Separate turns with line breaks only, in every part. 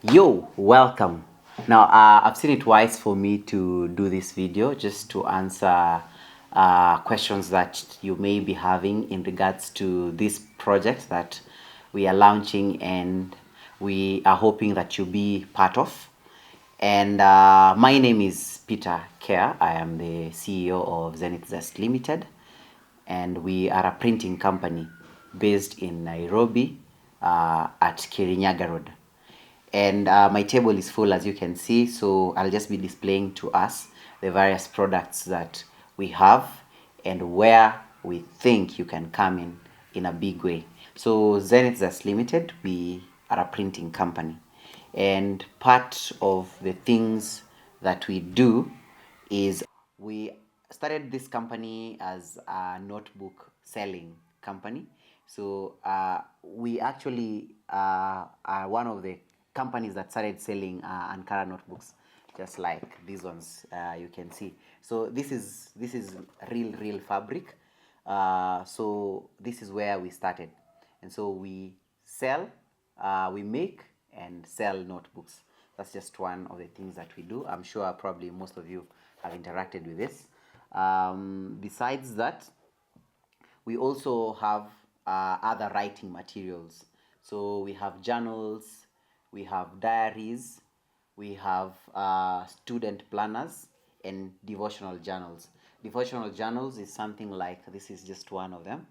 Yo, welcome. Now, I've seen it wise for me to do this video just to answer questions that you may be having in regards to this project that we are launching and we are hoping that you'll be part of. And my name is Peter Kerr. I am the CEO of Zenith Zest Limited, and we are a printing company based in Nairobi at Kirinyaga Road. And my table is full, as you can see, so I'll just be displaying to us the various products that we have and where we think you can come in a big way. So Zenith Zest Limited, we are a printing company, and part of the things that we do is we started this company as a notebook selling company. So we actually are one of the companies that started selling Ankara notebooks, just like these ones you can see. So this is real fabric. So this is where we started, and so we sell, we make and sell notebooks. That's just one of the things that we do. I'm sure probably most of you have interacted with this. Besides that, we also have other writing materials. So we have journals, we have diaries, we have student planners and devotional journals. Devotional journals is something like, this is just one of them.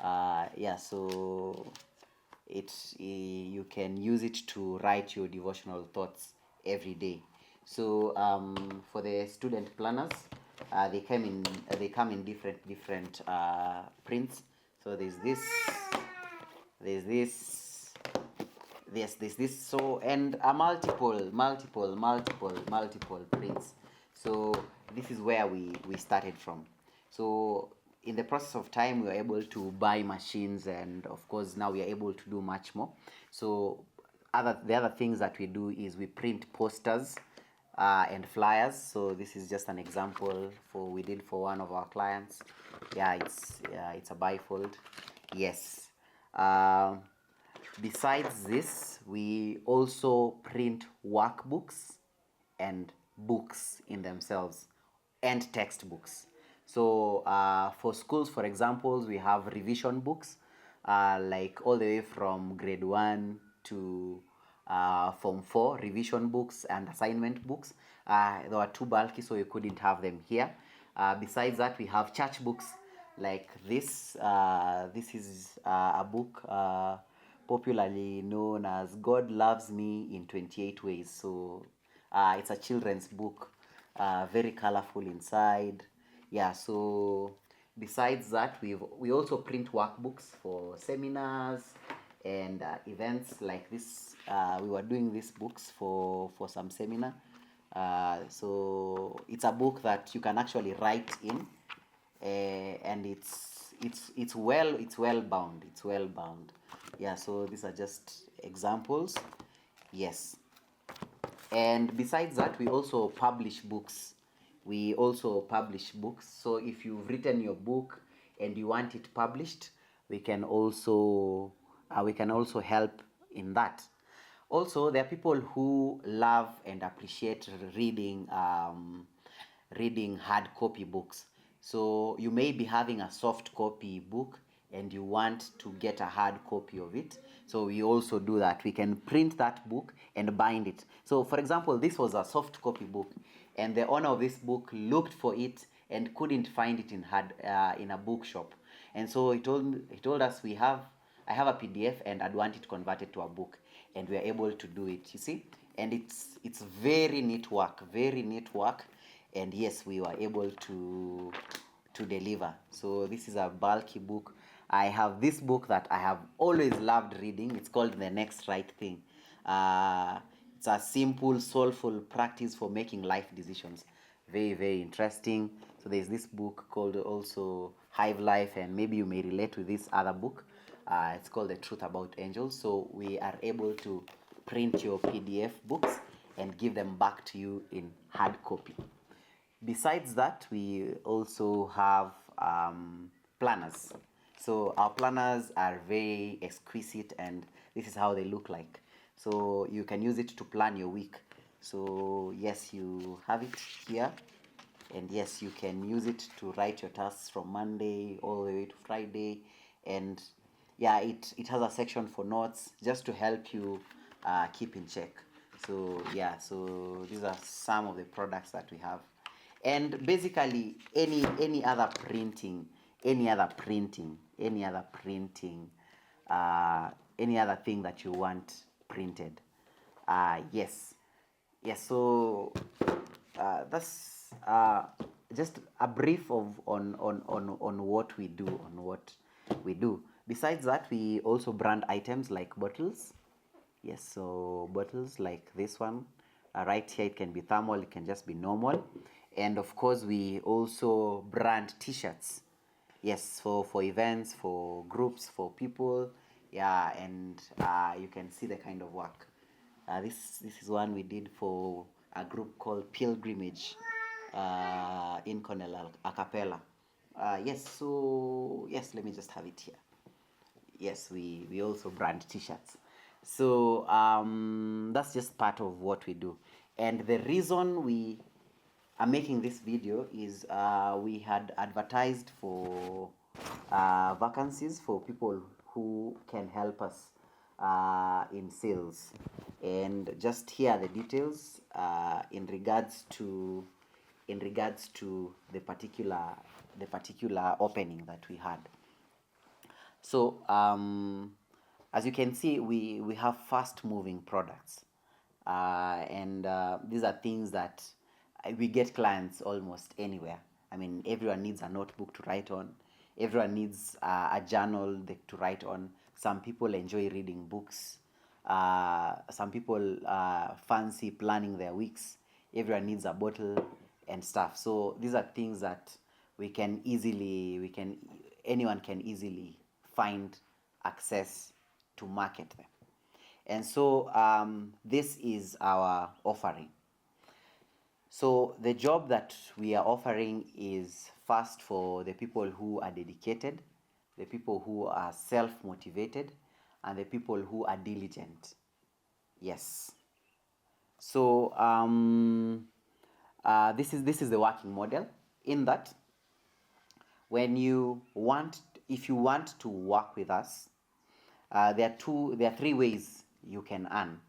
Yeah, so you can use it to write your devotional thoughts every day. So for the student planners, they come in different prints. So there's this, so, and a multiple prints. So this is where we started from. So in the process of time, we were able to buy machines, and of course now we are able to do much more. So the other things that we do is we print posters and flyers. So this is just an example we did for one of our clients. Yeah, it's a bifold. Yes. Besides this, we also print workbooks and books in themselves and textbooks. So for schools, for example, we have revision books, like all the way from grade 1 to Form 4, revision books and assignment books. They were too bulky, so you couldn't have them here. Besides that, we have church books like this. This is a book popularly known as God Loves Me in 28 Ways. So it's a children's book, very colorful inside. Yeah, so besides that, we also print workbooks for seminars and events like this. We were doing these books for some seminar. So it's a book that you can actually write in, and it's well bound. Yeah, so these are just examples. Yes. And besides that, we also publish books. So if you've written your book and you want it published, we can also help in that. Also, there are people who love and appreciate reading hard copy books. So you may be having a soft copy book and you want to get a hard copy of it. So we also do that. We can print that book and bind it. So for example, this was a soft copy book, and the owner of this book looked for it and couldn't find it in a bookshop. And so he told us, I have a PDF and I'd want it converted to a book, and we are able to do it, you see. And it's very neat work, and yes, we were able to deliver. So this is a bulky book. I have this book that I have always loved reading. It's called The Next Right Thing. It's a simple, soulful practice for making life decisions. Very interesting. So there's this book called also Hive Life, and maybe you may relate to this other book. It's called The Truth About Angels. So we are able to print your PDF books and give them back to you in hard copy. Besides that, we also have planners. So our planners are very exquisite, and this is how they look like. so you can use it to plan your week. So yes, you have it here, and yes, you can use it to write your tasks from Monday all the way to Friday. And yeah, it has a section for notes just to help you keep in check. So yeah, so these are some of the products that we have. And basically any other printing, any other printing, any other printing, any other thing that you want printed. Yes, yes. So that's just a brief of on what we do, Besides that, we also brand items like bottles. Yes, so bottles like this one, right here, it can be thermal, it can just be normal. And of course, we also brand t-shirts. Yes, for events, for groups, for people. Yeah, and you can see the kind of work. This is one we did for a group called Pilgrimage in Cornell a cappella. Yes, so yes, let me just have it here. Yes, we also brand t-shirts. So that's just part of what we do. And the reason we are making this video is we had advertised for vacancies for people who can help us in sales. And just here are the details in regards to the particular opening that we had. So as you can see, we have fast moving products, and these are things that we get clients almost anywhere. I mean, everyone needs a notebook to write on, everyone needs a journal to write on. Some people enjoy reading books, some people fancy planning their weeks. Everyone needs a bottle and stuff. So these are things that anyone can easily find access to market them. And so this is our offering. So the job that we are offering is first for the people who are dedicated, the people who are self-motivated, and the people who are diligent. Yes. So this is the working model, in that if you want to work with us, there are three ways you can earn.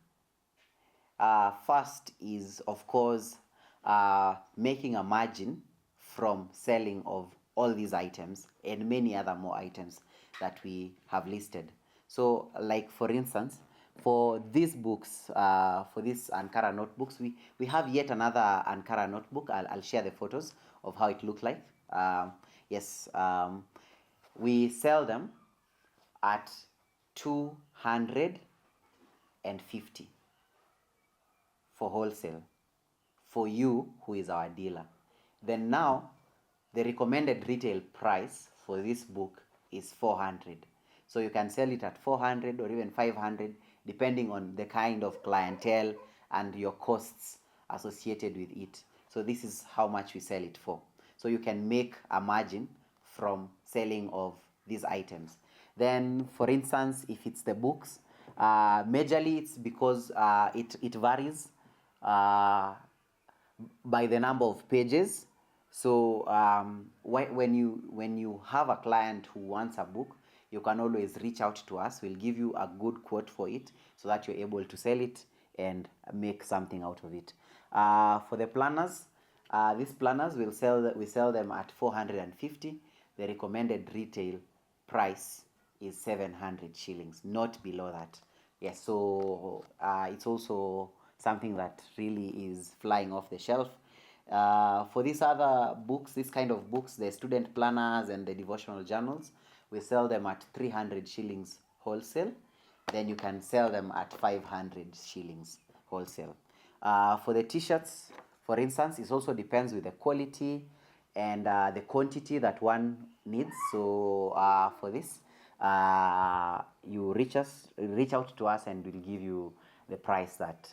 First is, of course, making a margin from selling of all these items and many other more items that we have listed. So like for instance, for these books, for these Ankara notebooks, we have yet another Ankara notebook. I'll share the photos of how it looks like. Yes, we sell them at 250 for wholesale, for you who is our dealer. Then now the recommended retail price for this book is 400. So you can sell it at 400 or even 500 depending on the kind of clientele and your costs associated with it. So this is how much we sell it for. So you can make a margin from selling of these items. Then for instance, if it's the books, majorly it's because it varies by the number of pages. So when you have a client who wants a book, you can always reach out to us. We'll give you a good quote for it so that you're able to sell it and make something out of it. For the planners, these planners we sell them at 450. The recommended retail price is 700 shillings, not below that. Yes, so it's also something that really is flying off the shelf. For these other books, this kind of books, the student planners and the devotional journals, we sell them at 300 shillings wholesale. Then you can sell them at 500 shillings wholesale. For the t-shirts, for instance, it also depends with the quality and the quantity that one needs. So for this, you reach out to us and we'll give you the price that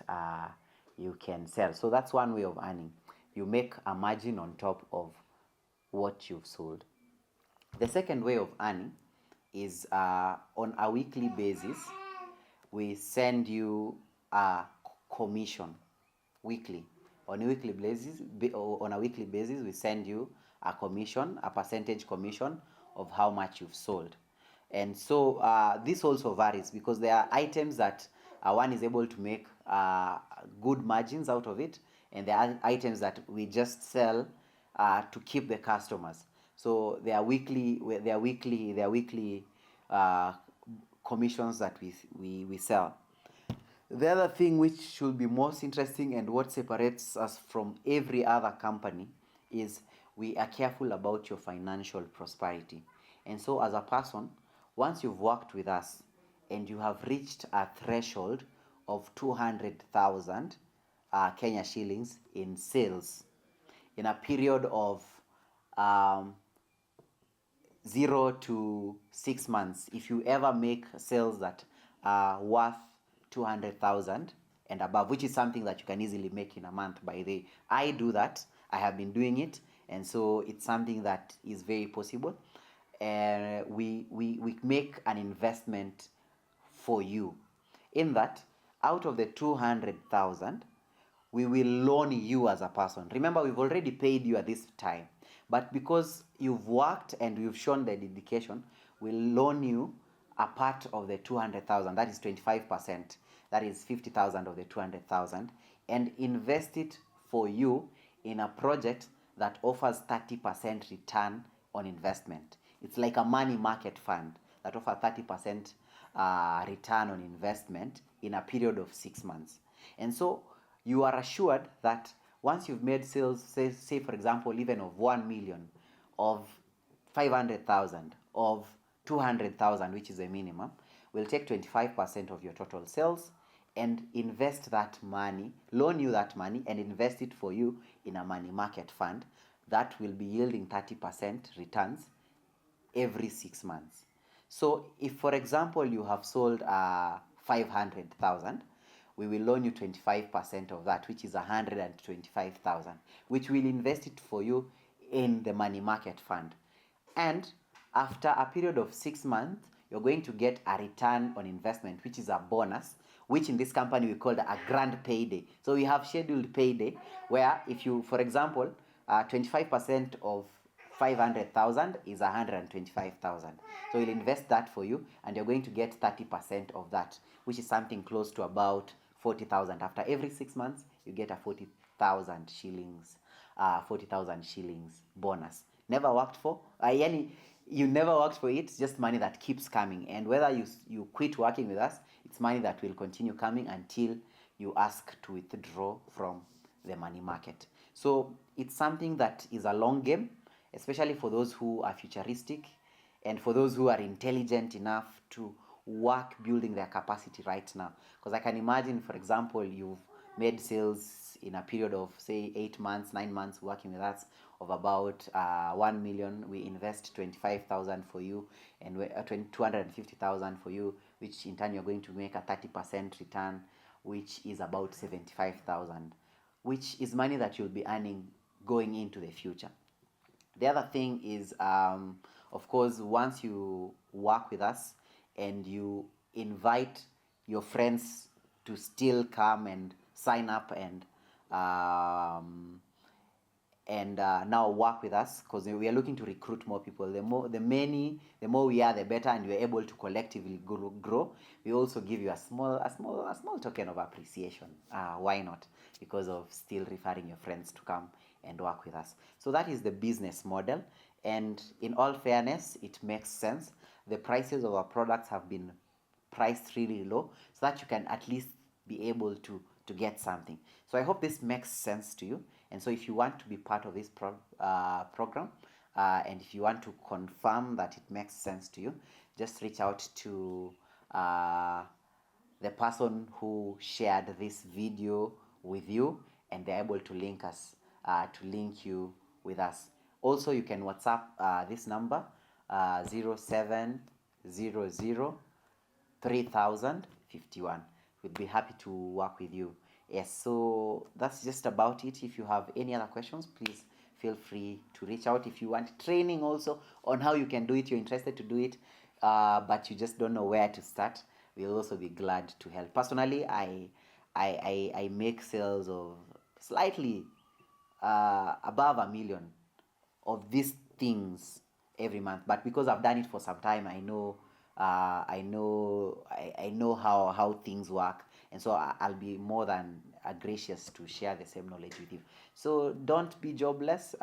you can sell. So that's one way of earning. You make a margin on top of what you've sold. The second way of earning is on a weekly basis. we send you a commission weekly. On a weekly basis, we send you a commission, a percentage commission of how much you've sold. And so this also varies, because there are items that one is able to make good margins out of it, and there are items that we just sell to keep the customers. So there are weekly commissions that we sell. The other thing which should be most interesting, and what separates us from every other company, is we are careful about your financial prosperity. And so as a person, once you've worked with us and you have reached a threshold of 200,000 Kenya shillings in sales in a period of 0 to 6 months, if you ever make sales that are worth 200,000 and above, which is something that you can easily make in a month. By the way, I do that. I have been doing it, and so it's something that is very possible. And we make an investment for you, in that out of the 200,000, we will loan you as a person. Remember, we've already paid you at this time, but because you've worked and you've shown the dedication, we'll loan you a part of the 200,000, that is 25%, that is 50,000 of the 200,000, and invest it for you in a project that offers 30% return on investment. It's like a money market fund that offers 30% return on investment in a period of 6 months. And so you are assured that once you've made sales, say for example, even of 1 million, of 500,000, of 200,000, which is a minimum, we'll take 25% of your total sales and invest that money, loan you that money and invest it for you in a money market fund that will be yielding 30% returns every 6 months. So if, for example, you have sold 500,000, we will loan you 25% of that, which is 125,000, which will invest it for you in the money market fund. And after a period of 6 months, you're going to get a return on investment, which is a bonus, which in this company we call a grand payday. So we have scheduled payday, where if you, for example, 25% of 500,000 is 125,000. So we'll invest that for you, and you're going to get 30% of that, which is something close to about 40,000. After every 6 months, you get a 40,000 shillings, 40,000 shillings bonus. Never worked for, you never worked for it, just money that keeps coming. And whether you quit working with us, it's money that will continue coming until you ask to withdraw from the money market. So it's something that is a long game, especially for those who are futuristic and for those who are intelligent enough to work building their capacity right now. Because I can imagine, for example, you've made sales in a period of say 8 months, 9 months working with us of about 1 million. We invest 25,000 for you and 250,000 for you, which in turn you're going to make a 30% return, which is about 75,000, which is money that you'll be earning going into the future. The other thing is, of course, once you work with us and you invite your friends to still come and sign up and now work with us, because we are looking to recruit more people. The more we are, the better, and we are able to collectively grow. We also give you a small token of appreciation. Why not? Because of still referring your friends to come and work with us. So that is the business model, and in all fairness, it makes sense. The prices of our products have been priced really low so that you can at least be able to get something. So I hope this makes sense to you. And so if you want to be part of this program, and if you want to confirm that it makes sense to you, just reach out to the person who shared this video with you, and they're able to link you with us. Also, you can WhatsApp this number, 0700 3051. We'd be happy to work with you. Yes, so that's just about it. If you have any other questions, please feel free to reach out. If you want training also on how you can do it, you're interested to do it, but you just don't know where to start, we'll also be glad to help. Personally, I make sales of slightly above 1 million of these things every month. But because I've done it for some time, I know how things work, and so I'll be more than gracious to share the same knowledge with you. So don't be jobless.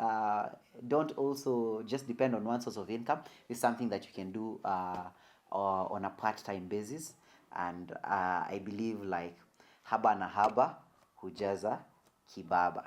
Don't also just depend on one source of income. It's something that you can do on a part-time basis, and I believe like haba na haba hujaza kibaba.